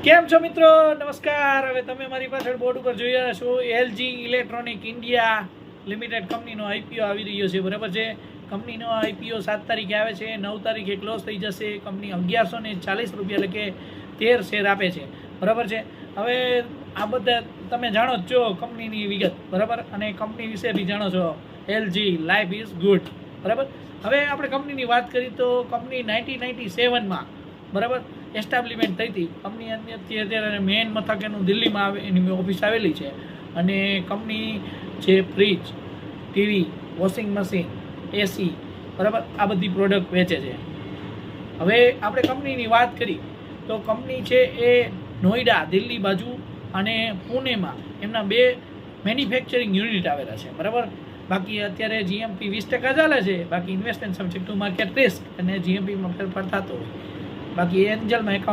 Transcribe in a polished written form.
કેમ છો મિત્રો? નમસ્કાર. હવે તમે મારી પાછળ બોર્ડ ઉપર જોઈ રહ્યા છો એલજી ઇલેક્ટ્રોનિક ઇન્ડિયા લિમિટેડ કંપનીનો આઈપીઓ આવી રહ્યો છે. બરાબર છે. કંપનીનો આઈપીઓ 7 તારીખે આવે છે, 9 તારીખે ક્લોઝ થઈ જશે. કંપની 1140 રૂપિયા એટલે કે 13 શેર આપે છે. બરાબર છે. હવે આ બધા તમે જાણો જ છો કંપનીની વિગત, બરાબર, અને કંપની વિશે બી જાણો છો. LG life is good. બરાબર. હવે આપણે કંપનીની વાત કરીએ તો કંપની 1997માં બરાબર એસ્ટાબ્લિશમેન્ટ થઈ હતી. કંપની અત્યારે મેઇન મથક એનું દિલ્હીમાં આવે, એની ઓફિસ આવેલી છે. અને કંપની જે ફ્રીજ, ટીવી, વોશિંગ મશીન, એસી, બરાબર, આ બધી પ્રોડક્ટ વેચે છે. હવે આપણે કંપનીની વાત કરી તો કંપની છે એ નોઈડા, દિલ્હી બાજુ અને પુણેમાં એમના 2 મેન્યુફેક્ચરિંગ યુનિટ આવેલા છે. બરાબર. બાકી અત્યારે જીએમપી 20% ચાલે છે. બાકી investment subject to market risk અને જીએમપીમાં ફેરફાર થતો હોય. બાકી એન્જલમાં એકાઉન્ટ